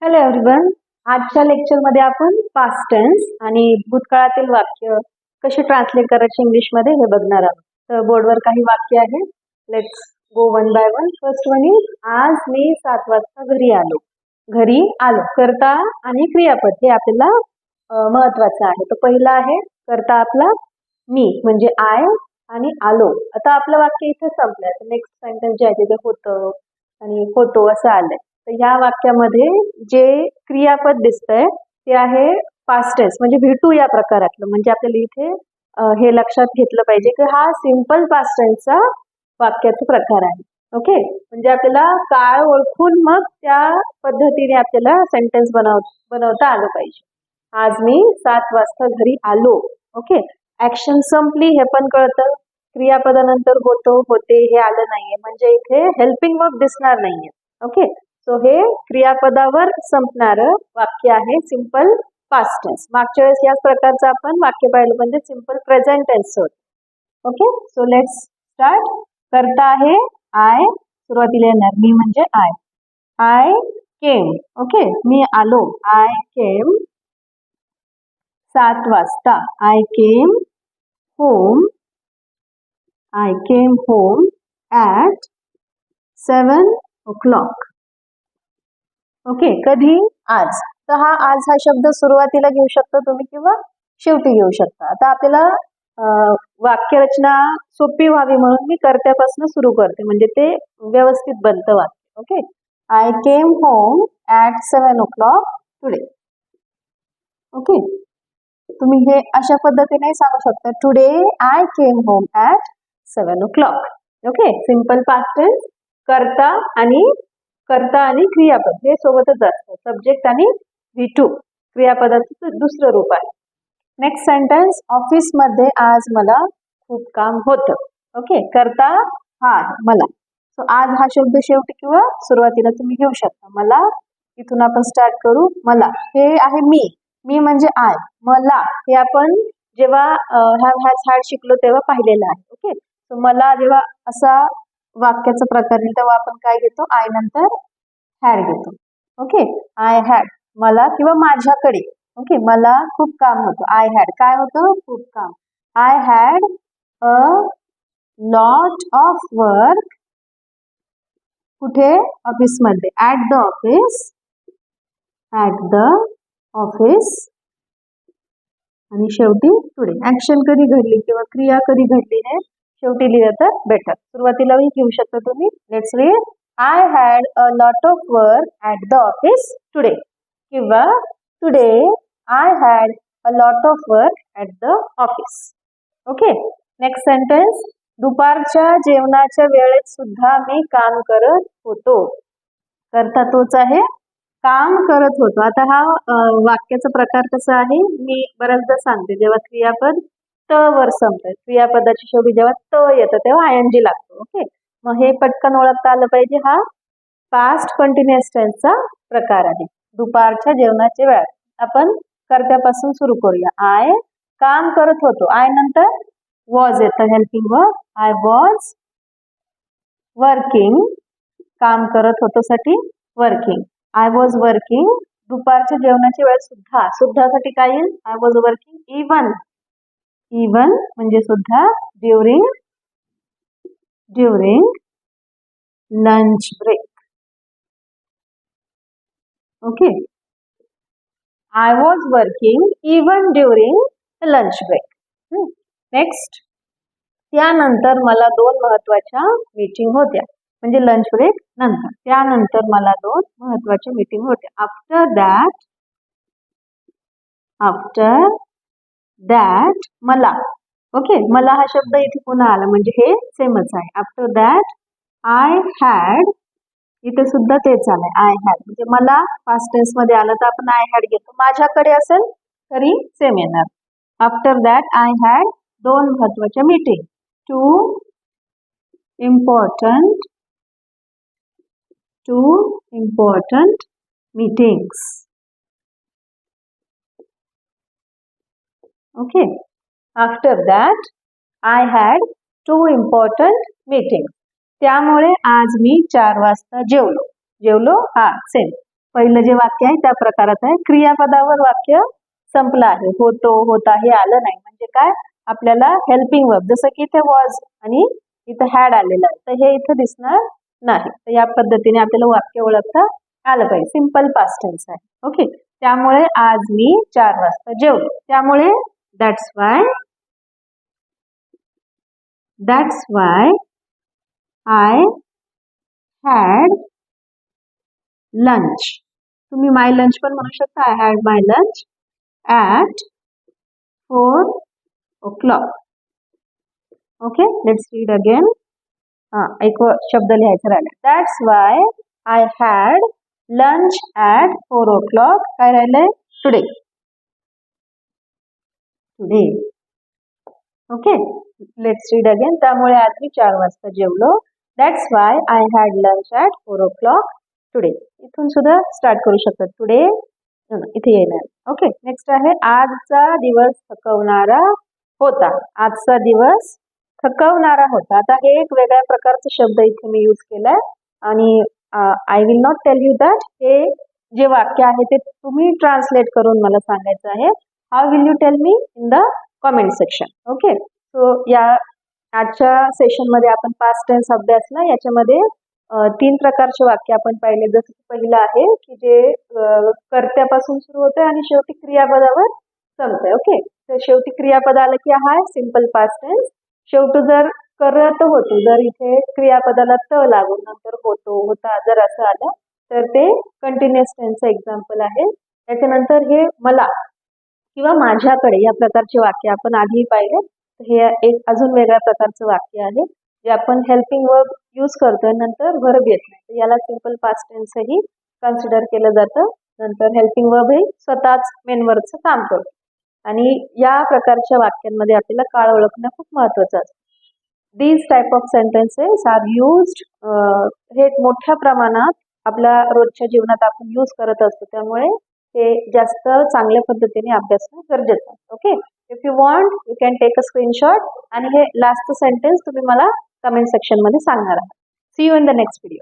Hello everyone. आजच्या लेक्चरमध्ये आपण पास्ट टेन्स आणि भूतकाळातील वाक्य कशी ट्रान्सलेट करायची इंग्लिशमध्ये हे बघणार आहोत. तर बोर्डवर काही वाक्य आहे. Let's go one by one. First one is आज मी 7 वाजता घरी आलो. घरी आलो कर्ता आणि क्रियापद हे आपल्याला महत्वाचं आहे. तो पहिला आहे कर्ता आपला मी म्हणजे आय आणि आलो. आता आपलं वाक्य इथे संपलंय. तर नेक्स्ट सेंटेन्स जे आहे ते होतं आणि होतो असं आलंय. तर या वाक्यामध्ये जे क्रियापद दिसतंय ते आहे पास्ट टेन्स म्हणजे V2 या प्रकारातलं. म्हणजे आपल्याला इथे हे लक्षात घेतलं पाहिजे की हा सिंपल पास्ट टेन्सचा वाक्याचा प्रकार आहे. ओके, म्हणजे आपल्याला काळ ओळखून मग त्या पद्धतीने आपल्याला सेंटेन्स बनवता आलं पाहिजे. आज मी 7 वाजता घरी आलो. ओके, ऍक्शन संपली हे पण कळतं. क्रियापदानंतर होतो होते हे आलं नाहीये म्हणजे इथे हेल्पिंग वर्ब दिसणार नाहीये. ओके, सो हे क्रियापदावर संपणारं वाक्य आहे सिंपल पास्ट टेन्स. मागच्या वेळेस याच प्रकारचं आपण वाक्य पाहिलं म्हणजे सिंपल प्रेझेंट टेन्स होत. Okay, so let's start. कर्ता आहे आय, सुरुवातीला येणार मी म्हणजे आय. I came. ओके, मी आलो. आय केम 7 वाजता. I came home. I came home at 7 o'clock. Okay, कधी? आज. तर आज हा शब्द सुरुवातीला घेऊ शकता तुम्ही किंवा शेवटी घेऊ शकता. आता आपल्याला वाक्यरचना सोपी व्हावी म्हणून मी कर्त्यापासून सुरू करते म्हणजे ते व्यवस्थित बनतं वाक्य. Okay, I came home at 7 o'clock today. Okay, तुम्ही हे अशा पद्धतीने सांगू शकता. Today I came home at 7 o'clock. Okay, simple past tense. कर्ता आणि क्रियापद हे सोबतच असतं. सब्जेक्ट आणि V2 क्रियापदाचं दुसरं रूप आहे. Next sentence. ऑफिस मध्ये आज मला खूप काम होतं. ओके, कर्ता हा मला. सो आज हा शब्द शेवटी किंवा सुरुवातीला तुम्ही घेऊ शकता. मला, इथून आपण स्टार्ट करू. मला हे आहे मी म्हणजे आय. मला हे आपण जेव्हा हॅड शिकलो तेव्हा पाहिलेलं आहे. ओके, मला जेव्हा असा वाक्याचा प्रकार तेव्हा आपण काय घेतो? आय नंतर हॅड घेतो. ओके, आय हॅड मला किंवा माझ्याकडे. ओके, मला खूप काम होतं. आय हॅड काय होतं? खूप काम. I had a lot of work. कुठे? ऑफिसमध्ये. At the office. At the office. आणि शेवटी टुडे. ऍक्शन कधी घडली किंवा क्रिया कधी घडली हे शेवटी लिहिलं तर बेटर. सुरुवातीलाही घेऊ शकता तुम्ही. Let's read. I had a lot of work at the office today किंवा today I had a lot of work at the office. Okay, next sentence. दुपारच्या जेवणाच्या वेळेत सुद्धा मी काम करत होतो. करता तोच आहे, काम करत होतो. आता हा वाक्याचा प्रकार कसा आहे मी बऱ्याचदा सांगते. जेव्हा क्रियापद त वर संपतं, क्रियापदाची शेवटी जेव्हा त येतं तेव्हा ING लागतो. ओके, मग हे पटकन ओळखता आलं पाहिजे. हा पास्ट कंटिन्युअस टेन्सचा प्रकार आहे. दुपारच्या जेवणाच्या वेळात. आपण कर्त्यापासून सुरू करूया. आय काम करत होतो. आय नंतर वॉज येतं helping verb. I was working. काम करत होतो साठी वर्किंग. I was working. दुपारच्या जेवणाच्या वेळेत सुद्धासाठी काय येईल? आय वॉज वर्किंग इवन म्हणजे सुद्धा. During lunch break. Okay, I was working even during lunch break. Next. त्यानंतर मला 2 महत्वाच्या मीटिंग होत्या. म्हणजे लंच ब्रेक नंतर. त्यानंतर मला 2 महत्वाच्या मीटिंग होत्या. आफ्टर दॅट मला. ओके, मला हा शब्द इथे पुन्हा आला म्हणजे हे सेमच आहे. After that I had. इथे सुद्धा तेच आलंय. आय हॅड म्हणजे मला पास्ट टेन्स मध्ये आलं तर आपण आय हॅड घेतो. माझ्याकडे असेल तरी सेम येणार. आफ्टर दॅट आय हॅड 2 महत्वाच्या meeting. 2 important meetings. Okay, after that I had 2 important meetings. त्यामुळे आज मी 4 वाजता जेवलो. हा सेम. पहिलं जे वाक्य आहे त्या प्रकारात आहे. क्रियापदावर वाक्य संपलं आहे. होतो, होता हे आलं नाही म्हणजे काय, आपल्याला हेल्पिंग वर्ब जसं की इथे वॉज आणि इथं हॅड आलेलं आहे तर हे इथं दिसणार नाही. तर या पद्धतीने आपल्याला वाक्य ओळखता आलं पाहिजे. सिंपल पास्ट टेन्स आहे. ओके. त्यामुळे आज मी 4 वाजता जेवलो. त्यामुळे that's why I had lunch. तुम्ही माय लंच पण म्हणू शकता. I had my lunch at 4 o'clock. Okay. Let's read again. एक शब्द लिहायचा राहिला. That's why I had lunch at 4 o'clock. काय राहिलंय? Today. Okay. Let's read again. त्यामुळे आज मी 4 वाजता जेवलो. That's why I had lunch at 4 o'clock today. इथून सुद्धा स्टार्ट करू शकतात. टुडे इथे येणार. ओके. नेक्स्ट आहे आजचा दिवस थकवणारा होता. आजचा दिवस थकवणारा होता. आता हे एक वेगळ्या प्रकारचा शब्द इथे मी यूज केलाय आणि I will not tell you that. हे जे वाक्य आहे ते तुम्ही ट्रान्सलेट करून मला सांगायचं आहे. How will you tell me in the comment section. Okay. So या आजच्या सेशनमध्ये आपण पास्ट टेन्स अभ्यासला. याच्यामध्ये 3 प्रकारचे वाक्य आपण पाहिले. जसं की पहिलं आहे की जे कर्त्यापासून सुरू होतंय आणि शेवटी क्रियापदावर संपतंय. ओके. तर शेवटी क्रियापद आलं की हा सिंपल पास्ट टेन्स. शेवटी जर करत होतो, जर इथे क्रियापदाला त लागून नंतर होतो, होता जर असं आलं तर ते कंटिन्युअस टेन्सचं एक्झाम्पल आहे. त्याच्यानंतर हे मला किंवा माझ्याकडे या प्रकारचे वाक्य आपण आधी पाहिले. हे एक अजून वेगळ्या प्रकारचं वाक्य आहे जे आपण हेल्पिंग वर्ब यूज करतोय नंतर वर्ब येत नाही. तर याला सिंपल पास्ट टेन्सही कन्सिडर केलं जातं. नंतर हेल्पिंग वर्ब हे स्वतःच मेन वर्बचं काम करतो. आणि या प्रकारच्या वाक्यांमध्ये आपल्याला काळ ओळखणं खूप महत्त्वाचं असतं. These type of sentences are used. हे मोठ्या प्रमाणात आपल्या रोजच्या जीवनात आपण यूज करत असतो. त्यामुळे हे जास्त चांगल्या पद्धतीने अभ्यासणं गरजेचं आहे. Okay. If you want you can take a screenshot आणि हे लास्ट सेंटेन्स तुम्ही मला कमेंट सेक्शन मध्ये सांगणार आहात. See you in the next video.